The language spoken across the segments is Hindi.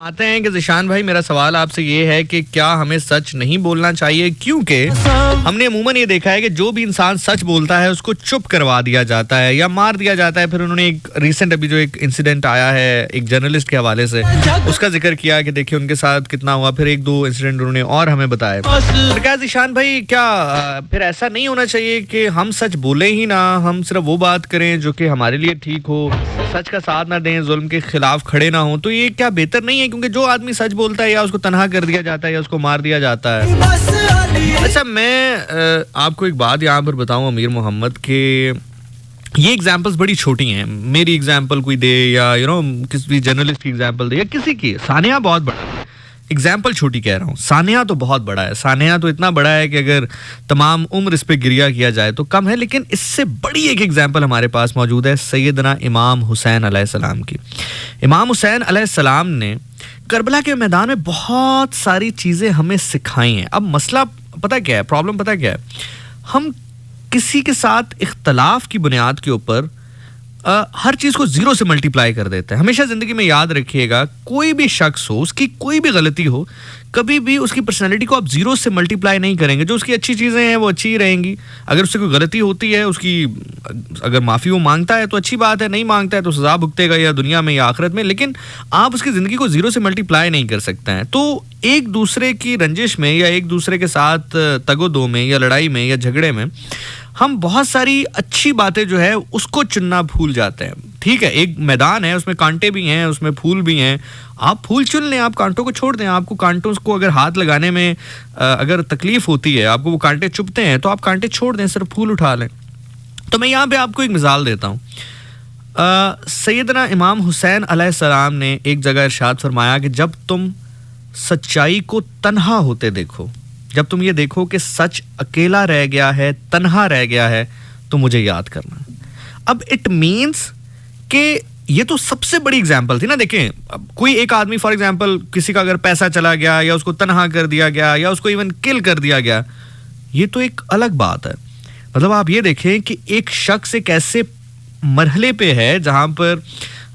आते हैं कि ज़िशान भाई, मेरा सवाल आपसे ये है कि क्या हमें सच नहीं बोलना चाहिए, क्योंकि हमने अमूमन ये देखा है कि जो भी इंसान सच बोलता है उसको चुप करवा दिया जाता है या मार दिया जाता है। फिर उन्होंने एक रिसेंट अभी जो एक इंसिडेंट आया है एक जर्नलिस्ट के हवाले से, उसका जिक्र किया कि देखिए उनके साथ कितना हुआ। फिर एक दो इंसिडेंट उन्होंने और हमें बताया। तो क्या ज़िशान भाई, क्या फिर ऐसा नहीं होना चाहिए कि हम सच बोले ही ना, हम सिर्फ वो बात करें जो कि हमारे लिए ठीक हो, सच का साथ ना दें, जुल्म के खिलाफ खड़े ना हो? तो ये क्या बेहतर नहीं है? क्योंकि जो आदमी सच बोलता है या उसको तनहा कर दिया जाता है या उसको मार दिया जाता है। अच्छा, मैं आपको एक बात यहाँ पर बताऊं अमीर मोहम्मद के, ये एग्जांपल्स बड़ी छोटी हैं। मेरी एग्जांपल कोई दे या किसी भी जर्नलिस्ट की एग्जांपल दे या किसी की, सानिया बहुत बड़ा है। एग्जाम्पल छोटी कह रहा हूँ, सानिया तो बहुत बड़ा है। सानिया तो इतना बड़ा है कि अगर तमाम उम्र इस पे गिरिया किया जाए तो कम है। लेकिन इससे बड़ी एक एग्जाम्पल हमारे पास मौजूद है सैयदना इमाम हुसैन अलैहिस्सलाम की। इमाम हुसैन अलैहिस्सलाम ने करबला के मैदान में बहुत सारी चीज़ें हमें सिखाई हैं। अब मसला पता क्या है, प्रॉब्लम पता क्या है, हम किसी के साथ इख्तलाफ की बुनियाद के ऊपर हर चीज़ को जीरो से मल्टीप्लाई कर देते हैं। हमेशा ज़िंदगी में याद रखिएगा, कोई भी शख्स हो, उसकी कोई भी गलती हो, कभी भी उसकी पर्सनैलिटी को आप जीरो से मल्टीप्लाई नहीं करेंगे। जो उसकी अच्छी चीज़ें हैं वो अच्छी ही रहेंगी। अगर उससे कोई गलती होती है, उसकी अगर माफ़ी वो मांगता है तो अच्छी बात है, नहीं मांगता है तो सज़ा भुगतेगा या दुनिया में या आखिरत में। लेकिन आप उसकी ज़िंदगी को जीरो से मल्टीप्लाई नहीं कर सकते हैं। तो एक दूसरे की रंजिश में या एक दूसरे के साथ तगोदो में या लड़ाई में या झगड़े में हम बहुत सारी अच्छी बातें जो है उसको चुनना भूल जाते हैं। ठीक है, एक मैदान है, उसमें कांटे भी हैं, उसमें फूल भी हैं, आप फूल चुन लें, आप कांटों को छोड़ दें। आपको कांटों को अगर हाथ लगाने में अगर तकलीफ होती है, आपको वो कांटे चुभते हैं, तो आप कांटे छोड़ दें, सिर्फ फूल उठा लें। तो मैं यहाँ पे आपको एक मिसाल देता हूँ। सैयदना इमाम हुसैन अलैहिस्सलाम ने एक जगह इरशाद फरमाया कि जब तुम सच्चाई को तन्हा होते देखो, जब तुम ये देखो कि सच अकेला रह गया है, तन्हा रह गया है, तो मुझे याद करना। अब इट मीन्स कि ये तो सबसे बड़ी एग्जाम्पल थी ना। देखें, अब कोई एक आदमी फॉर एग्जाम्पल, किसी का अगर पैसा चला गया या उसको तन्हा कर दिया गया या उसको इवन किल कर दिया गया, ये तो एक अलग बात है। मतलब आप ये देखें कि एक शख्स एक ऐसे मरहले पे है जहां पर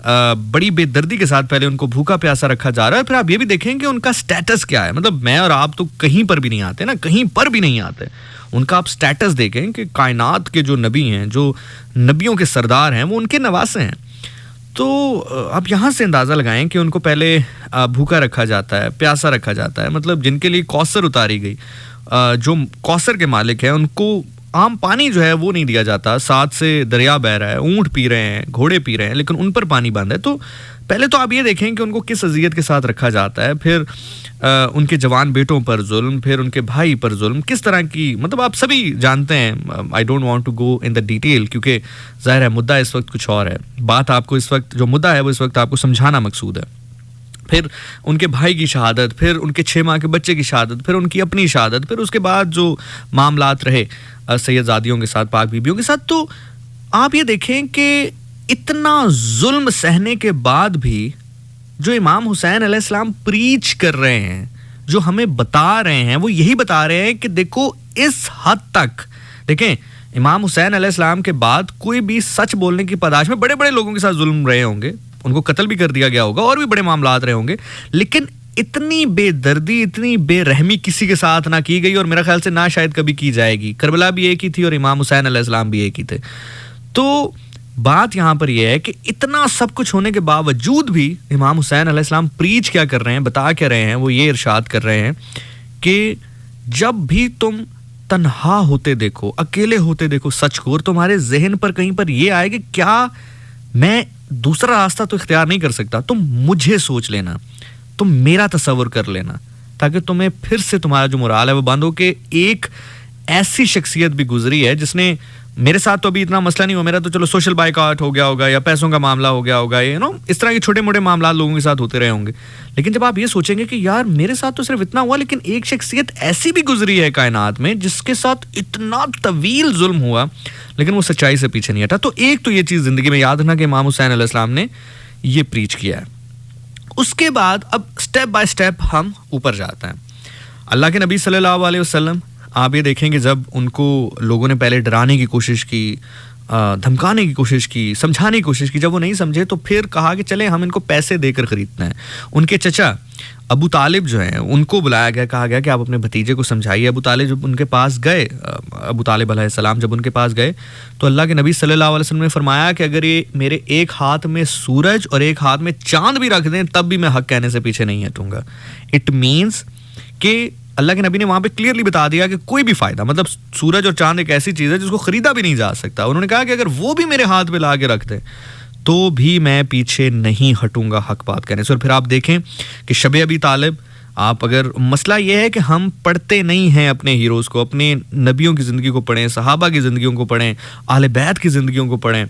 बड़ी बेदर्दी के साथ पहले उनको भूखा प्यासा रखा जा रहा है। फिर आप ये भी देखें कि उनका स्टेटस क्या है। मतलब मैं और आप तो कहीं पर भी नहीं आते ना, कहीं पर भी नहीं आते। उनका आप स्टेटस देखें कि कायनात के जो नबी हैं, जो नबियों के सरदार हैं, वो उनके नवासे हैं। तो आप यहाँ से अंदाज़ा लगाएं कि उनको पहले भूखा रखा जाता है, प्यासा रखा जाता है। मतलब जिनके लिए कौसर उतारी गई, जो कौसर के मालिक हैं, उनको आम पानी जो है वो नहीं दिया जाता। साथ से दरिया बह रहा है, ऊंट पी रहे हैं, घोड़े पी रहे हैं, लेकिन उन पर पानी बंद है। तो पहले तो आप ये देखें कि उनको किस अजियत के साथ रखा जाता है। फिर उनके जवान बेटों पर जुल्म, फिर उनके भाई पर जुल्म, किस तरह की, मतलब आप सभी जानते हैं। I don't want to go in the detail, क्योंकि ज़ाहिर है मुद्दा इस वक्त कुछ और है। बात आपको इस वक्त, जो मुद्दा है वो इस वक्त आपको समझाना मकसूद है। फिर उनके भाई की शहादत, फिर उनके 6 माह के बच्चे की शहादत, फिर उनकी अपनी शहादत, फिर उसके बाद जो मामलात रहे सैयदजादियों के साथ, पाक बीबियों के साथ। तो आप ये देखें कि इतना जुल्म सहने के बाद भी जो इमाम हुसैन अलैहिस्सलाम प्रीच कर रहे हैं, जो हमें बता रहे हैं, वो यही बता रहे हैं कि देखो इस हद तक, देखें इमाम हुसैन अलैहिस्सलाम के बाद कोई भी सच बोलने की पादाश में बड़े बड़े लोगों के साथ जुल्म रहे होंगे, उनको कत्ल भी कर दिया गया होगा और भी बड़े मामलात रहे होंगे, लेकिन इतनी बेदर्दी, इतनी बेरहमी किसी के साथ ना की गई और मेरा ख्याल से ना शायद कभी की जाएगी। करबला भी एक ही थी और इमाम हुसैन अलैहिस्सलाम भी एक ही थे। तो बात यहाँ पर यह है कि इतना सब कुछ होने के बावजूद भी इमाम हुसैन अलैहिस्सलाम प्रीच क्या कर रहे हैं, बता क्या रहे हैं, वो ये इरशाद कर रहे हैं कि जब भी तुम तन्हा होते देखो, अकेले होते देखो सच को, और तुम्हारे जहन पर कहीं पर यह आए कि क्या मैं दूसरा रास्ता तो इख्तियार नहीं कर सकता, तुम मुझे सोच लेना, तुम मेरा तसव्वुर कर लेना, ताकि तुम्हें फिर से तुम्हारा जो मोराल है वो बंद हो के एक ऐसी शख्सियत भी गुजरी है जिसने, मेरे साथ तो अभी इतना मसला नहीं हो, मेरा तो चलो सोशल बाइकआउट हो गया होगा या पैसों का मामला हो गया होगा, इस तरह के छोटे मोटे मामला लोगों के साथ होते रहे होंगे। लेकिन जब आप ये सोचेंगे कि यार मेरे साथ तो सिर्फ इतना हुआ, लेकिन एक शख्सियत ऐसी भी गुजरी है कायनात में जिसके साथ इतना तवील जुल्म हुआ, लेकिन वो सच्चाई से पीछे नहीं हटा। तो एक तो ये चीज़ ज़िंदगी में याद रखना कि इमाम हुसैन अलैहिस्सलाम ने ये प्रीच किया है। उसके बाद अब स्टेप बाय स्टेप हम ऊपर जाते हैं। अल्लाह के नबी सल्लल्लाहु अलैहि वसल्लम, आप ये देखेंगे जब उनको लोगों ने पहले डराने की कोशिश की, धमकाने की कोशिश की, समझाने की कोशिश की। जब वो नहीं समझे तो फिर कहा कि चले हम इनको पैसे देकर खरीदते हैं। उनके चचा अबू तालिब जो हैं उनको बुलाया गया, कहा गया कि आप अपने भतीजे को समझाइए। अबू तालिब जब उनके पास गए, अबू तालिब अलैहिस्सलाम जब उनके पास गए तो अल्लाह के नबी सल्लल्लाहु अलैहि वसल्लम ने फरमाया कि अगर ये मेरे एक हाथ में सूरज और एक हाथ में चांद भी रख दें तब भी मैं हक कहने से पीछे नहीं हटूंगा। इट मीन्स कि अल्लाह के नबी ने वहां पे क्लियरली बता दिया कि कोई भी फायदा, मतलब सूरज और चांद एक ऐसी चीज़ है जिसको खरीदा भी नहीं जा सकता। उन्होंने कहा कि अगर वो भी मेरे हाथ पे ला के रख दें तो भी मैं पीछे नहीं हटूंगा हक बात कहने से। और फिर आप देखें कि शब अबी तालिब, आप अगर मसला ये है कि हम पढ़ते नहीं हैं अपने हीरोज़ को, अपने नबियों की ज़िंदगी को पढ़ें, सहाबा की ज़िंदगियों को पढ़ें, आले बैत की ज़िंदगियों को पढ़ें,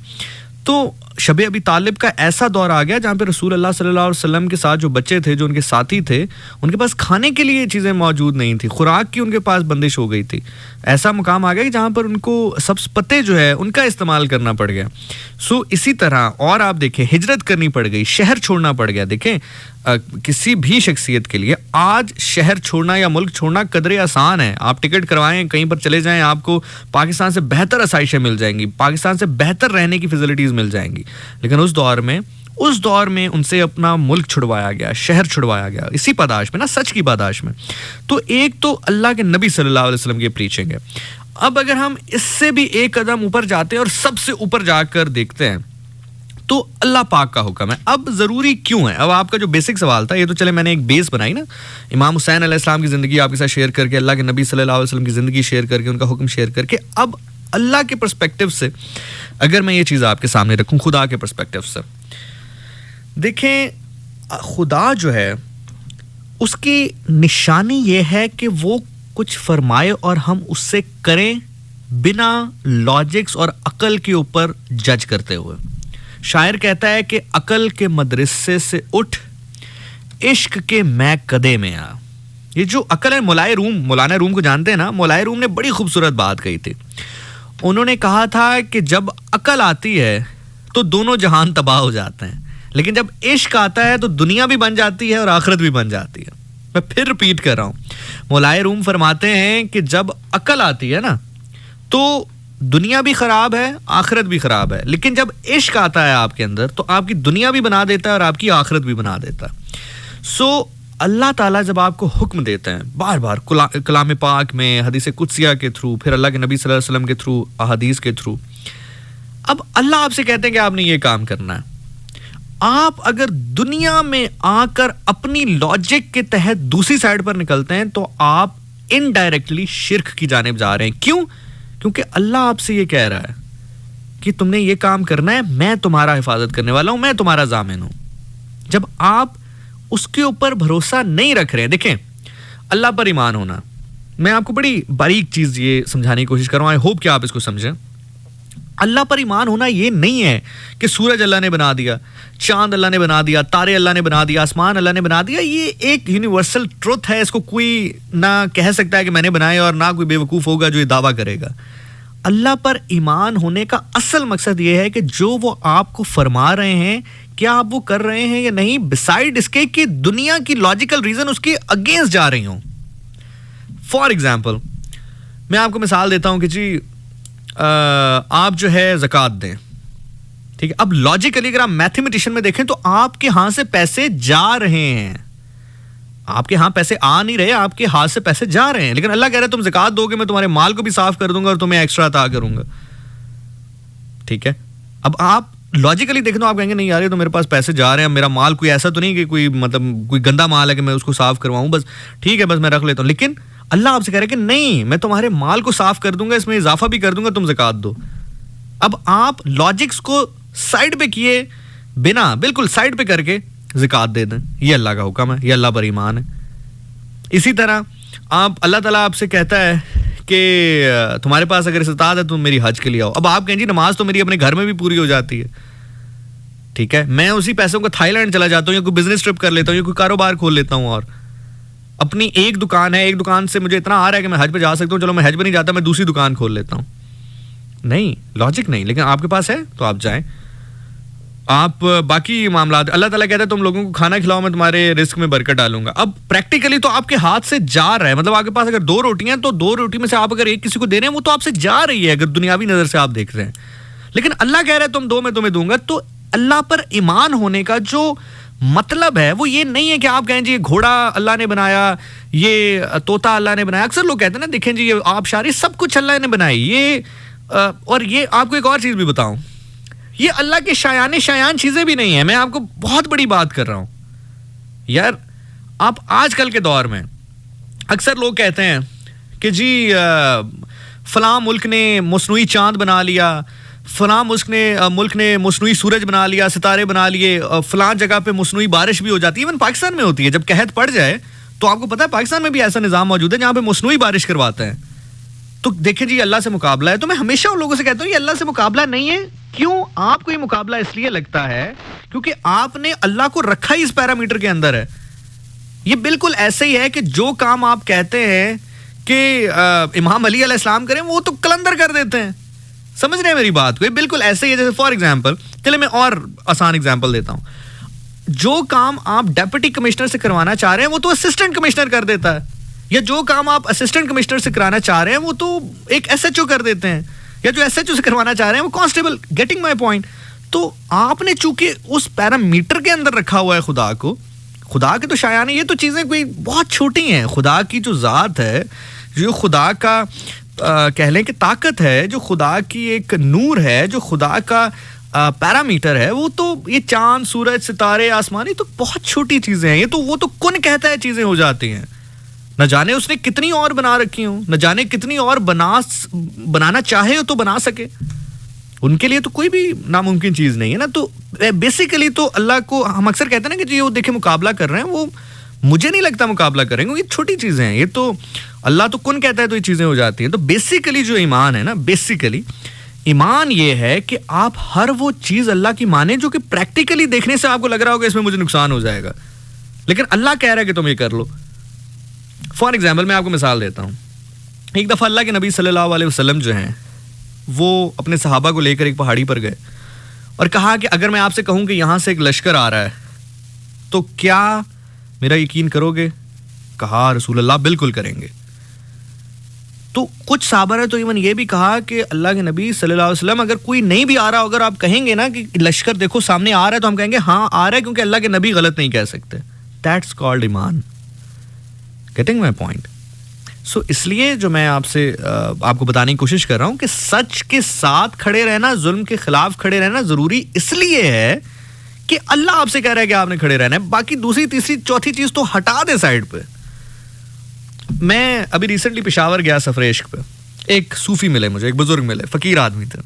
तो शब अबी तालिब का ऐसा दौर आ गया जहाँ पे रसूल अल्लाह सल्लल्लाहु अलैहि वसल्लम के साथ जो बच्चे थे, जो उनके साथी थे, उनके पास खाने के लिए चीज़ें मौजूद नहीं थी, खुराक की उनके पास बंदिश हो गई थी। ऐसा मुकाम आ गया कि जहाँ पर उनको सब्ज़ पत्ते जो है उनका इस्तेमाल करना पड़ गया। सो इसी तरह और आप देखें, हिजरत करनी पड़ गई, शहर छोड़ना पड़ गया। देखें किसी भी शख्सियत के लिए आज शहर छोड़ना या मुल्क छोड़ना कदरे आसान है। आप टिकट करवाएं, कहीं पर चले जाएं, आपको पाकिस्तान से बेहतर आसाइशें मिल जाएंगी, पाकिस्तान से बेहतर रहने की फैसिलिटीज़ मिल जाएंगी। लेकिन उस दौर में उनसे अपना मुल्क छुड़वाया गया, शहर छुड़वाया गया, इसी पादाश में ना, सच की पादाश में। तो एक तो अल्लाह के नबी सल्लल्लाहु अलैहि वसल्लम की प्रीचिंग है। अब अगर हम इससे भी एक कदम ऊपर जाते हैं और सबसे ऊपर जाकर देखते हैं तो अल्लाह पाक का हुक्म है। अब ज़रूरी क्यों है? अब आपका जो बेसिक सवाल था, ये तो चले मैंने एक बेस बनाई ना, इमाम हुसैन अलैहिस्सलाम की ज़िंदगी आपके साथ शेयर करके, अल्लाह के नबी सल्लल्लाहु अलैहि वसल्लम की ज़िंदगी शेयर करके, उनका हुक्म शेयर करके, अब अल्लाह के पर्सपेक्टिव से अगर मैं ये चीज़ आपके सामने रखूँ, खुदा के पर्सपेक्टिव से देखें, खुदा जो है उसकी निशानी ये है कि वो कुछ फरमाए और हम उससे करें बिना लॉजिक्स और अकल के ऊपर जज करते हुए। शायर कहता है कि अकल के मदरसे से उठ, इश्क के मैं कदे में आ। ये जो अकल है, मौलाना रूम को जानते हैं ना, मौलाना रूम ने बड़ी खूबसूरत बात कही थी। उन्होंने कहा था कि जब अकल आती है तो दोनों जहान तबाह हो जाते हैं, लेकिन जब इश्क आता है तो दुनिया भी बन जाती है और आखिरत भी बन जाती है। मैं फिर रिपीट कर रहा हूं, मौलाना रूम फरमाते हैं कि जब अकल आती है ना तो दुनिया भी खराब है, आखिरत भी खराब है, लेकिन जब इश्क आता है आपके अंदर तो आपकी दुनिया भी बना देता है और आपकी आखिरत भी बना देता है। सो अल्लाह ताला जब आपको हुक्म देते हैं बार बार कलाम पाक में, हदीस कुदसिया के थ्रू, फिर अल्लाह के नबी सल्लल्लाहु अलैहि वसल्लम के थ्रू, अहादीस के थ्रू, अब अल्लाह आपसे कहते हैं कि आपने ये काम करना है। आप अगर दुनिया में आकर अपनी लॉजिक के तहत दूसरी साइड पर निकलते हैं तो आप इनडायरेक्टली शिर्क की जानिब जा रहे हैं। क्यों? क्योंकि अल्लाह आपसे ये कह रहा है कि तुमने ये काम करना है, मैं तुम्हारा हिफाजत करने वाला हूं, मैं तुम्हारा जामिन हूं। जब आप उसके ऊपर भरोसा नहीं रख रहे हैं, देखें अल्लाह पर ईमान होना, मैं आपको बड़ी बारीक चीज ये समझाने की कोशिश कर रहा हूं, आई होप कि आप इसको समझें। अल्लाह पर ईमान होना ये नहीं है कि सूरज अल्लाह ने बना दिया, चांद अल्लाह ने बना दिया, तारे अल्लाह ने बना दिया, आसमान अल्लाह ने बना दिया। ये एक यूनिवर्सल ट्रुथ है, इसको कोई ना कह सकता है कि मैंने बनाए और ना कोई बेवकूफ़ होगा जो ये दावा करेगा। अल्लाह पर ईमान होने का असल मकसद ये है कि जो वो आपको फरमा रहे हैं, क्या आप वो कर रहे हैं या नहीं, बिसाइड इसके कि दुनिया की लॉजिकल रीज़न उसके अगेंस्ट जा रही हों। फॉर एग्जाम्पल मैं आपको मिसाल देता हूं कि जी आप जो है ज़कात दें, ठीक है। अब लॉजिकली अगर आप मैथमेटिशियन में देखें तो आपके हाथ से पैसे जा रहे हैं, आपके हाथ पैसे आ नहीं रहे, आपके हाथ से पैसे जा रहे हैं, लेकिन अल्लाह कह रहा है तुम ज़कात दोगे, मैं तुम्हारे माल को भी साफ कर दूंगा और तुम्हें एक्स्ट्रा अता करूंगा, ठीक है। अब आप लॉजिकली देखें तो आप कहेंगे नहीं यार ये तो मेरे पास पैसे जा रहे हैं, मेरा माल कोई ऐसा तो नहीं कि कोई मतलब कोई गंदा माल है कि मैं उसको साफ करवाऊं, बस ठीक है, बस मैं रख लेता हूं। लेकिन अल्लाह आपसे कह रहा है कि नहीं, मैं तुम्हारे माल को साफ कर दूंगा, इसमें इजाफा भी कर दूंगा, तुम ज़कात दो। अब आप लॉजिक्स को साइड पे किए बिना, बिल्कुल साइड पे करके ज़कात दे दें, ये अल्लाह का हुक्म है, ये अल्लाह पर ईमान है। इसी तरह आप अल्लाह ताला आपसे कहता है कि तुम्हारे पास अगर इस्तात है तुम मेरी हज के लिए आओ। अब आप कहें जी नमाज तो मेरी अपने घर में भी पूरी हो जाती है, ठीक है, मैं उसी पैसों को थाईलैंड चला जाता हूँ या कोई बिजनेस ट्रिप कर लेता हूँ या कोई कारोबार खोल लेता हूँ, और अपनी एक दुकान है, एक दुकान से मुझे इतना आ रहा है कि मैं हज पे जा सकता हूँ, चलो मैं हज पे नहीं जाता, मैं दूसरी दुकान खोल लेता हूँ। नहीं, लॉजिक नहीं, लेकिन आपके पास है तो आप जाएं। आप बाकी मामला, अल्लाह ताला कहता है तुम लोगों को खाना खिलाओ, मैं तुम्हारे रिस्क में बरकत डालूंगा। अब प्रैक्टिकली तो आपके हाथ से जा रहा है, मतलब आपके पास अगर 2 रोटियां तो 2 रोटी में से आप अगर एक किसी को दे रहे हैं वो तो आपसे जा रही है अगर दुनियावी नजर से आप देख रहे हैं। लेकिन अल्लाह कह रहा है तुम दो मैं तुम्हें दूंगा, तो अल्लाह पर ईमान होने का जो मतलब है वो ये नहीं है कि आप कहें जी ये घोड़ा अल्लाह ने बनाया, ये तोता अल्लाह ने बनाया। अक्सर लोग कहते हैं ना, देखें जी ये आबशारी सब कुछ अल्लाह ने बनाई, ये और ये आपको एक और चीज भी बताऊं, ये अल्लाह के शायान चीजें भी नहीं है। मैं आपको बहुत बड़ी बात कर रहा हूं यार। आप आजकल के दौर में अक्सर लोग कहते हैं कि जी फलां मुल्क ने मसनूई चांद बना लिया, फलां मुल्क ने मसनूई सूरज बना लिया, सितारे बना लिए, फलां जगह पे मसनूई बारिश भी हो जाती है। इवन पाकिस्तान में होती है, जब कहत पड़ जाए तो आपको पता है पाकिस्तान में भी ऐसा निजाम मौजूद है जहां पे मसनूई बारिश करवाते हैं। तो देखें जी अल्लाह से मुकाबला है। तो मैं हमेशा उन लोगों से कहता हूं ये अल्लाह से मुकाबला नहीं है। क्यों आपको ये मुकाबला इसलिए लगता है क्योंकि आपने अल्लाह को रखा ही इस पैरामीटर के अंदर है। ये बिल्कुल ऐसे ही है कि जो काम आप कहते हैं कि इमाम अली अलैहिस्सलाम करें, वो तो कलंदर कर देते हैं। समझ रहे हैं मेरी बात को? ये बिल्कुल ऐसे ही है। जैसे फॉर एग्जाम्पल, चले मैं और आसान एग्जाम्पल देता हूं। जो काम आप डेप्यूटी कमिश्नर से करवाना चाह रहे हैं वो तो असिस्टेंट कमिश्नर कर देता है, या जो काम आप असिस्टेंट कमिश्नर से कराना चाह रहे हैं वो तो एक एसएचओ कर देते हैं, या जो एसएचओ से करवाना चाह रहे हैं वो कांस्टेबल। Getting my point? तो आपने चूंकि उस पैरामीटर के अंदर रखा हुआ है खुदा को, खुदा के तो शायानी ये तो चीजें कोई बहुत छोटी हैं। खुदा की जो जात है, जो खुदा का कह लें कि ताकत है, जो खुदा की एक नूर है, जो खुदा का पैरामीटर है, वो तो ये चांद सूरज सितारे आसमानी तो बहुत छोटी चीजें हैं। ये तो वो तो कुन कहता है चीजें हो जाती हैं। न जाने उसने कितनी और बना रखी हो, न जाने कितनी और बनाना चाहे हो तो बना सके। उनके लिए तो कोई भी नामुमकिन चीज नहीं है ना। तो बेसिकली तो अल्लाह को हम अक्सर कहते हैं ना कि जी वो देखे मुकाबला कर रहे हैं, वो मुझे नहीं लगता मुकाबला करेंगे। ये छोटी चीजें हैं, ये तो अल्लाह तो कुन कहता है तो ये चीजें हो जाती हैं। तो बेसिकली जो ईमान है ना, बेसिकली ईमान ये है कि आप हर वो चीज अल्लाह की माने जो कि प्रैक्टिकली देखने से आपको लग रहा होगा इसमें मुझे नुकसान हो जाएगा, लेकिन अल्लाह कह रहा है कि तुम ये कर लो। फॉर एग्जाम्पल मैं आपको मिसाल देता हूं। एक दफा अल्लाह के नबी सल्लल्लाहु अलैहि वसल्लम जो हैं वो अपने सहाबा को लेकर एक पहाड़ी पर गए और कहा कि अगर मैं आपसे कहूं कि यहां से एक लश्कर आ रहा है तो क्या मेरा यकीन करोगे? कहा रसूल अल्लाह बिल्कुल करेंगे। तो कुछ साहबा ने तो इवन ये भी कहा कि अल्लाह के नबी सल्लल्लाहु अलैहि वसल्लम अगर कोई नहीं भी आ रहा, अगर आप कहेंगे ना कि लश्कर देखो सामने आ रहा है, तो हम कहेंगे हाँ आ रहा है, क्योंकि अल्लाह के नबी गलत नहीं कह सकते। दैट्स कॉल्ड ईमान। Getting my point? सो इसलिए जो मैं आपसे आपको बताने की कोशिश कर रहा हूं कि सच के साथ खड़े रहना, जुल्म के खिलाफ खड़े रहना जरूरी इसलिए है कि अल्लाह आपसे कह रहा है कि आपने खड़े रहना है। बाकी दूसरी तीसरी चौथी चीज तो हटा दे साइड पे। मैं अभी रिसेंटली पेशावर गया सफर इश्क पे। एक सूफी मिले मुझे, एक बुजुर्ग मिले, फकीर आदमी थे।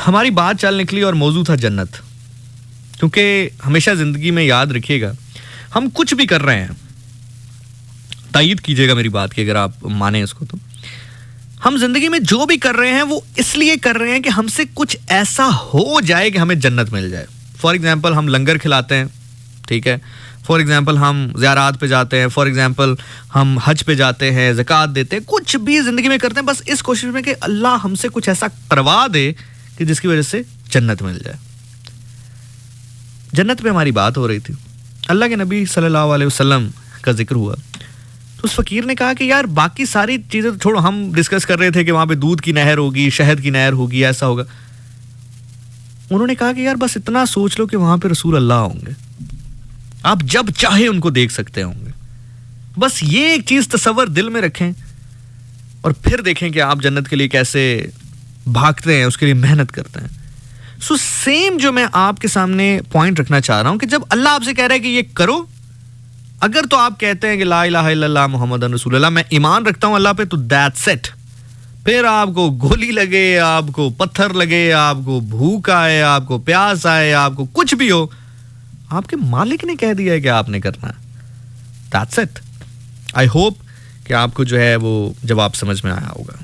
हमारी बात चल निकली और मौजू था जन्नत। क्योंकि हमेशा जिंदगी में याद रखिएगा, हम कुछ भी कर रहे हैं, तायीद कीजिएगा मेरी बात की अगर आप माने इसको, तो हम जिंदगी में जो भी कर रहे हैं वो इसलिए कर रहे हैं कि हमसे कुछ ऐसा हो जाए कि हमें जन्नत मिल जाए। फॉर एग्जाम्पल हम लंगर खिलाते हैं, ठीक है, फॉर एग्जाम्पल हम ज़ियारात पे जाते हैं, फॉर एग्जाम्पल हम हज पे जाते हैं, ज़कात देते हैं, कुछ भी जिंदगी में करते हैं बस इस कोशिश में कि अल्लाह हमसे कुछ ऐसा करवा दे कि जिसकी वजह से जन्नत मिल जाए। जन्नत पे हमारी बात हो रही थी, अल्लाह के नबी सल्लल्लाहु अलैहि वसल्लम का जिक्र हुआ, तो उस फकीर ने कहा कि यार बाकी सारी चीजें तो छोड़ो, हम डिस्कस कर रहे थे कि वहां पे दूध की नहर होगी, शहद की नहर होगी, ऐसा होगा। उन्होंने कहा कि यार बस इतना सोच लो कि वहां पे रसूल अल्लाह होंगे, आप जब चाहे उनको देख सकते होंगे। बस ये एक चीज तसव्वुर दिल में रखें और फिर देखें कि आप जन्नत के लिए कैसे भागते हैं, उसके लिए मेहनत करते हैं। सो सेम जो मैं आपके सामने पॉइंट रखना चाह रहा हूं कि जब अल्लाह आपसे कह रहा है कि ये करो, अगर तो आप कहते हैं कि ला इलाहा इल्लल्लाह मुहम्मदुर रसूलुल्लाह, मैं ईमान रखता हूं अल्लाह पे, तो दैट्स इट। फिर आपको गोली लगे, आपको पत्थर लगे, आपको भूख आए, आपको प्यास आए, आपको कुछ भी हो, आपके मालिक ने कह दिया है कि आपने करना है, दैट्स इट। आई होप कि आपको जो है वो जवाब समझ में आया होगा।